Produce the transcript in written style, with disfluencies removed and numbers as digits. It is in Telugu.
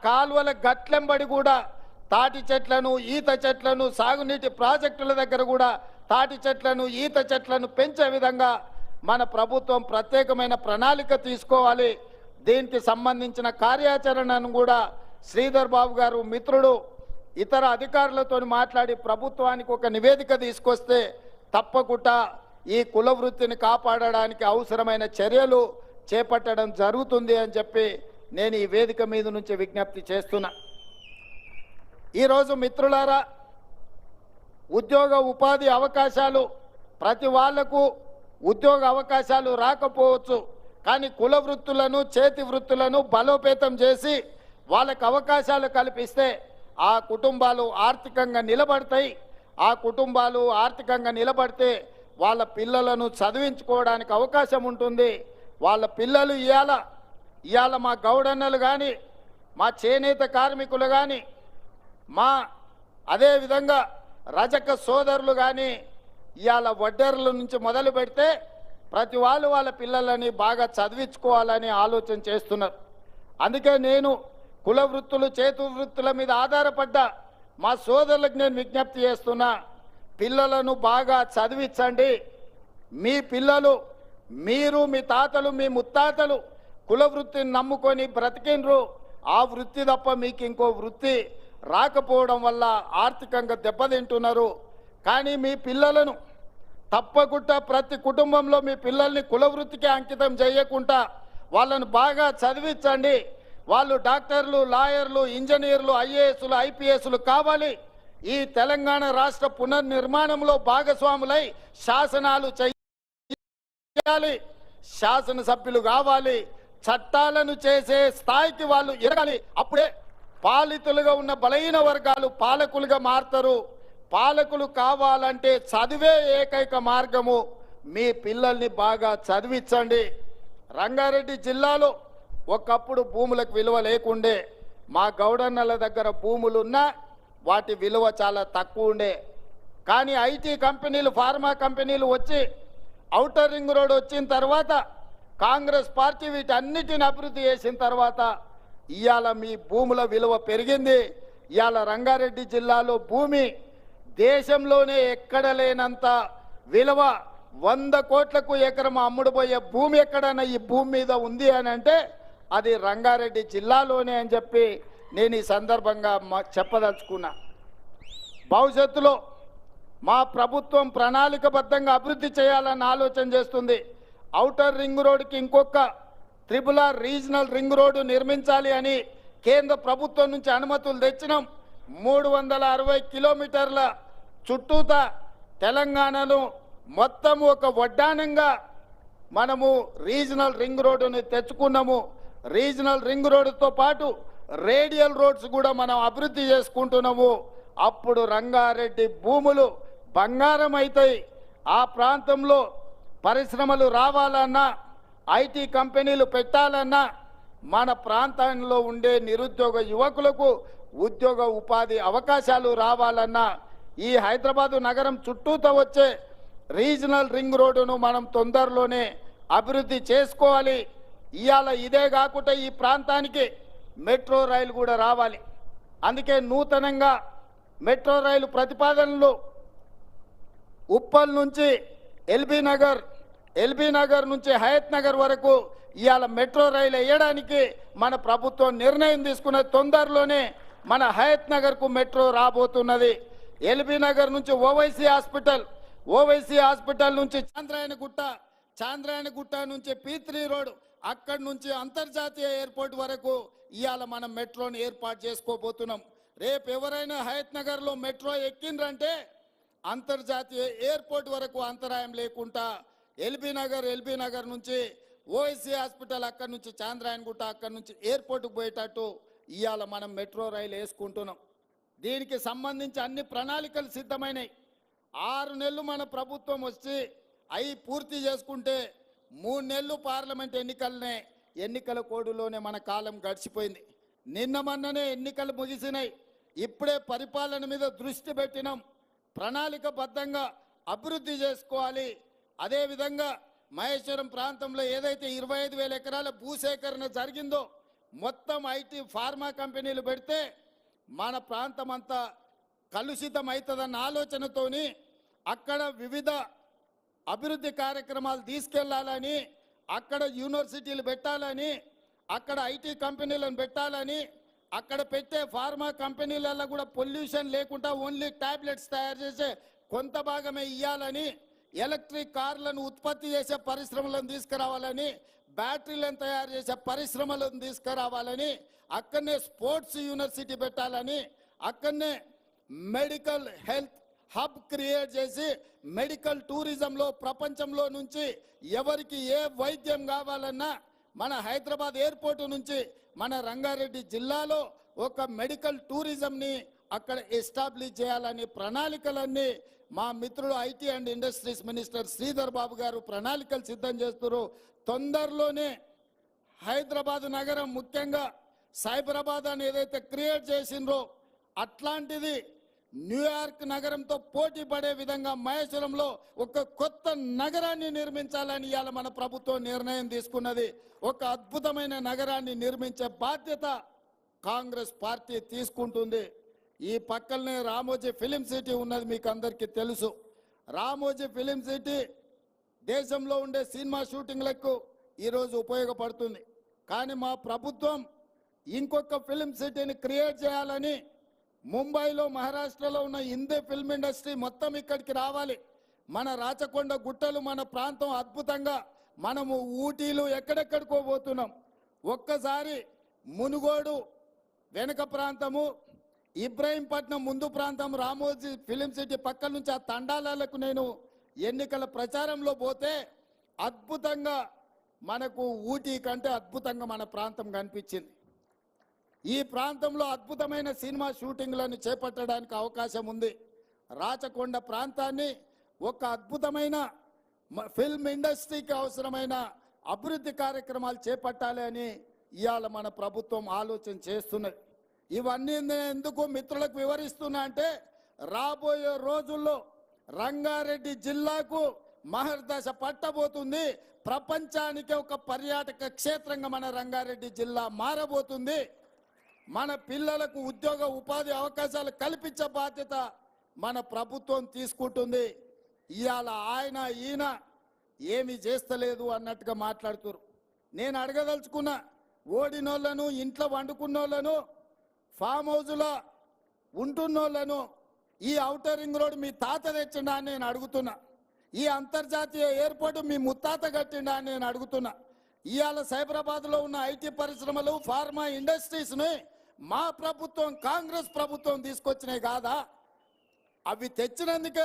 కాలువల గట్లెంబడి కూడా తాటి చెట్లను ఈత చెట్లను సాగునీటి ప్రాజెక్టుల దగ్గర కూడా తాటి చెట్లను ఈత చెట్లను పెంచే విధంగా మన ప్రభుత్వం ప్రత్యేకమైన ప్రణాళిక తీసుకోవాలి. దీనికి సంబంధించిన కార్యాచరణను కూడా శ్రీధర్ బాబు గారు మిత్రుడు ఇతర అధికారులతో మాట్లాడి ప్రభుత్వానికి ఒక నివేదిక తీసుకొస్తే తప్పకుండా ఈ కుల వృత్తిని కాపాడడానికి అవసరమైన చర్యలు చేపట్టడం జరుగుతుంది అని చెప్పి నేను ఈ వేదిక మీద నుంచి విజ్ఞప్తి చేస్తున్నా. ఈరోజు మిత్రులారా, ఉద్యోగ ఉపాధి అవకాశాలు ప్రతి వాళ్లకు ఉద్యోగ అవకాశాలు రాకపోవచ్చు, కానీ కుల వృత్తులను చేతి వృత్తులను బలోపేతం చేసి వాళ్ళకు అవకాశాలు కల్పిస్తే ఆ కుటుంబాలు ఆర్థికంగా నిలబడతాయి. ఆ కుటుంబాలు ఆర్థికంగా నిలబడితే వాళ్ళ పిల్లలను చదివించుకోవడానికి అవకాశం ఉంటుంది. వాళ్ళ పిల్లలు ఇవాళ మా గౌడన్నలు కానీ, మా చేనేత కార్మికులు కానీ, మా అదేవిధంగా రజక సోదరులు కానీ ఇవాళ వడ్డెర్ల నుంచి మొదలు పెడితే ప్రతి వాళ్ళు వాళ్ళ పిల్లలని బాగా చదివించుకోవాలని ఆలోచన చేస్తున్నారు. అందుకే నేను కుల వృత్తులు చేతు వృత్తుల మీద ఆధారపడ్డ మా సోదరులకు నేను విజ్ఞప్తి చేస్తున్నా, పిల్లలను బాగా చదివించండి. మీ పిల్లలు, మీరు మీ తాతలు మీ ముత్తాతలు కుల వృత్తిని నమ్ముకొని బ్రతికినరు. ఆ వృత్తి తప్ప మీకు ఇంకో వృత్తి రాకపోవడం వల్ల ఆర్థికంగా దెబ్బతింటున్నారు. కానీ మీ పిల్లలను తప్పకుండా ప్రతి కుటుంబంలో మీ పిల్లల్ని కుల వృత్తికి అంకితం చేయకుండా వాళ్ళను బాగా చదివించండి. వాళ్ళు డాక్టర్లు, లాయర్లు, ఇంజనీర్లు, ఐఏఎస్లు, ఐపీఎస్లు కావాలి. ఈ తెలంగాణ రాష్ట్ర పునర్నిర్మాణంలో భాగస్వాములై శాసనాలు చేయాలి, శాసనసభ్యులు కావాలి, చట్టాలను చేసే స్థాయికి వాళ్ళు ఎదగాలి. అప్పుడే పాలితులుగా ఉన్న బలహీన వర్గాలు పాలకులుగా మారుతారు. పాలకులు కావాలంటే చదివే ఏకైక మార్గము. మీ పిల్లల్ని బాగా చదివించండి. రంగారెడ్డి జిల్లాలో ఒకప్పుడు భూములకు విలువ లేకుండే. మా గౌడన్నల దగ్గర భూములున్నా వాటి విలువ చాలా తక్కువ ఉండే. కానీ ఐటీ కంపెనీలు, ఫార్మా కంపెనీలు వచ్చి ఔటర్ రింగ్ రోడ్ వచ్చిన తర్వాత కాంగ్రెస్ పార్టీ వీటన్నిటిని అభివృద్ధి చేసిన తర్వాత ఇవాళ మీ భూముల విలువ పెరిగింది. ఇవాళ రంగారెడ్డి జిల్లాలో భూమి దేశంలోనే ఎక్కడ లేనంత విలువ, 100 కోట్లకు ఎకరం అమ్ముడుపోయే భూమి ఎక్కడైనా ఈ భూమి మీద ఉంది అని అంటే అది రంగారెడ్డి జిల్లాలోనే అని చెప్పి నేను ఈ సందర్భంగా చెప్పదలుచుకున్నా. భవిష్యత్తులో మా ప్రభుత్వం ప్రణాళికబద్ధంగా అభివృద్ధి చేయాలని ఆలోచన చేస్తుంది. ఔటర్ రింగ్ రోడ్కి ఇంకొక RRR రీజనల్ రింగ్ రోడ్డు నిర్మించాలి అని కేంద్ర ప్రభుత్వం నుంచి అనుమతులు తెచ్చినాం. 360 కిలోమీటర్ల చుట్టూత తెలంగాణను మొత్తం ఒక వడ్డానంగా మనము రీజనల్ రింగ్ రోడ్డుని తెచ్చుకున్నాము. రీజనల్ రింగ్ రోడ్డుతో పాటు రేడియల్ రోడ్స్ కూడా మనం అభివృద్ధి చేసుకుంటున్నాము. అప్పుడు రంగారెడ్డి భూములు బంగారం అవుతాయి. ఆ ప్రాంతంలో పరిశ్రమలు రావాలన్నా, ఐటీ కంపెనీలు పెట్టాలన్నా, మన ప్రాంతంలో ఉండే నిరుద్యోగ యువకులకు ఉద్యోగ ఉపాధి అవకాశాలు రావాలన్నా ఈ హైదరాబాదు నగరం చుట్టూతో వచ్చే రీజనల్ రింగ్ రోడ్డును మనం తొందరలోనే అభివృద్ధి చేసుకోవాలి. ఇవాళ ఇదే కాకుండా ఈ ప్రాంతానికి మెట్రో రైలు కూడా రావాలి. అందుకే నూతనంగా మెట్రో రైలు ప్రతిపాదనలు ఉప్పల్ నుంచి ఎల్బీ నగర్ నుంచి హయత్ నగర్ వరకు ఇవాళ మెట్రో రైలు వేయడానికి మన ప్రభుత్వం నిర్ణయం తీసుకున్న తొందరలోనే మన హయత్ నగర్కు మెట్రో రాబోతున్నది. ఎల్బీ నగర్ నుంచి ఓవైసీ హాస్పిటల్ నుంచి చాంద్రాయణగుట్ట నుంచి P3 రోడ్, అక్కడి నుంచి అంతర్జాతీయ ఎయిర్పోర్ట్ వరకు ఇవాళ మనం మెట్రోని ఏర్పాటు చేసుకోబోతున్నాం. రేపు ఎవరైనా హయత్ నగర్లో మెట్రో ఎక్కిండ్రంటే అంతర్జాతీయ ఎయిర్పోర్ట్ వరకు అంతరాయం లేకుండా ఎల్బీ నగర్ నుంచి ఓవైసీ హాస్పిటల్, అక్కడి నుంచి చాంద్రాయణగుట్ట, అక్కడి నుంచి ఎయిర్పోర్ట్కు పోయేటట్టు ఇవాళ మనం మెట్రో రైలు వేసుకుంటున్నాం. దీనికి సంబంధించి అన్ని ప్రణాళికలు సిద్ధమైనవి. 6 నెలలు మన ప్రభుత్వం వచ్చి అవి పూర్తి చేసుకుంటే 3 నెలలు పార్లమెంట్ ఎన్నికల కోడులోనే మన కాలం గడిచిపోయింది. నిన్న మొన్ననే ఎన్నికలు ముగిసినాయి. ఇప్పుడే పరిపాలన మీద దృష్టి పెట్టినాం. ప్రణాళికబద్ధంగా అభివృద్ధి చేసుకోవాలి. అదేవిధంగా మహేశ్వరం ప్రాంతంలో ఏదైతే 25,000 ఎకరాల భూసేకరణ జరిగిందో మొత్తం ఐటీ ఫార్మా కంపెనీలు పెడితే మన ప్రాంతం అంతా కలుషితం అవుతుందన్న ఆలోచనతోని అక్కడ వివిధ అభివృద్ధి కార్యక్రమాలు తీసుకెళ్లాలని, అక్కడ యూనివర్సిటీలు పెట్టాలని, అక్కడ ఐటీ కంపెనీలను పెట్టాలని, అక్కడ పెట్టే ఫార్మా కంపెనీలలో కూడా పొల్యూషన్ లేకుండా ఓన్లీ టాబ్లెట్స్ తయారు చేసే కొంత భాగమే ఇవ్వాలని, ఎలక్ట్రిక్ కార్లను ఉత్పత్తి చేసే పరిశ్రమలను తీసుకురావాలని, బ్యాటరీలను తయారు చేసే పరిశ్రమలను తీసుకురావాలని, అక్కడనే స్పోర్ట్స్ యూనివర్సిటీ పెట్టాలని, అక్కడనే మెడికల్ హెల్త్ హబ్ క్రియేట్ చేసి మెడికల్ టూరిజంలో ప్రపంచంలో నుంచి ఎవరికి ఏ వైద్యం కావాలన్నా మన హైదరాబాద్ ఎయిర్పోర్ట్ నుంచి మన రంగారెడ్డి జిల్లాలో ఒక మెడికల్ టూరిజంని అక్కడ ఎస్టాబ్లిష్ చేయాలని ప్రణాళికలన్నీ మా మిత్రుడు IT and industries minister Sridhar Babu గారు ప్రణాళికలు సిద్ధం చేస్తున్నారు. తొందరలోనే హైదరాబాద్ నగరం ముఖ్యంగా సైబరాబాద్ అని ఏదైతే క్రియేట్ చేసిండ్రో అట్లాంటిది న్యూయార్క్ నగరంతో పోటీ పడే విధంగా మహేశ్వరంలో ఒక కొత్త నగరాన్ని నిర్మించాలని ఇవాళ మన ప్రభుత్వం నిర్ణయం తీసుకున్నది. ఒక అద్భుతమైన నగరాన్ని నిర్మించే బాధ్యత కాంగ్రెస్ పార్టీ తీసుకుంటుంది. ఈ పక్కనే రామోజీ ఫిలిం సిటీ ఉన్నది, మీకు అందరికీ తెలుసు. రామోజీ ఫిలిం సిటీ దేశంలో ఉండే సినిమా షూటింగ్లకు ఈరోజు ఉపయోగపడుతుంది. కానీ మా ప్రభుత్వం ఇంకొక ఫిలిం సిటీని క్రియేట్ చేయాలని ముంబైలో మహారాష్ట్రలో ఉన్న హిందీ ఫిల్మ్ ఇండస్ట్రీ మొత్తం ఇక్కడికి రావాలి. మన రాచకొండ గుట్టలు మన ప్రాంతం అద్భుతంగా మనము ఊటీలు ఎక్కడెక్కడికో పోతున్నాం. ఒక్కసారి మునుగోడు వెనుక ప్రాంతము, ఇబ్రాహీంపట్నం ముందు ప్రాంతం, రామోజీ ఫిలిం సిటీ పక్కల నుంచి ఆ తండాలకు నేను ఎన్నికల ప్రచారంలో పోతే అద్భుతంగా మనకు ఊటీ కంటే అద్భుతంగా మన ప్రాంతం కనిపించింది. ఈ ప్రాంతంలో అద్భుతమైన సినిమా షూటింగ్లను చేపట్టడానికి అవకాశం ఉంది. రాచకొండ ప్రాంతాన్ని ఒక అద్భుతమైన ఫిల్మ్ ఇండస్ట్రీకి అవసరమైన అభివృద్ధి కార్యక్రమాలు చేపట్టాలి అని ఇవాళ మన ప్రభుత్వం ఆలోచన చేస్తున్నది. ఇవన్నీ నేను ఎందుకు మిత్రులకు వివరిస్తున్నా అంటే రాబోయే రోజుల్లో రంగారెడ్డి జిల్లాకు మహర్దశ పట్టబోతుంది. ప్రపంచానికి ఒక పర్యాటక క్షేత్రంగా మన రంగారెడ్డి జిల్లా మారబోతుంది. మన పిల్లలకు ఉద్యోగ ఉపాధి అవకాశాలు కల్పించే బాధ్యత మన ప్రభుత్వం తీసుకుంటుంది. ఇవాళ ఆయన ఈయన ఏమి చేస్తలేదు అన్నట్టుగా మాట్లాడుతున్నారు. నేను అడగదలుచుకున్నా, ఓడినోళ్లను, ఇంట్లో వండుకున్నోళ్లను, ఫామ్ హౌస్లో ఉంటున్నోళ్లను ఈ ఔటర్ రింగ్ రోడ్ మీ తాత తెచ్చిండా అని నేను అడుగుతున్నా. ఈ అంతర్జాతీయ ఎయిర్పోర్ట్ మీ ముత్తాత కట్టిండా అని నేను అడుగుతున్నా. ఇవాళ సైబరాబాద్లో ఉన్న ఐటీ పరిశ్రమలు, ఫార్మా ఇండస్ట్రీస్ని మా ప్రభుత్వం, కాంగ్రెస్ ప్రభుత్వం తీసుకొచ్చినాయి కాదా? అవి తెచ్చినందుకే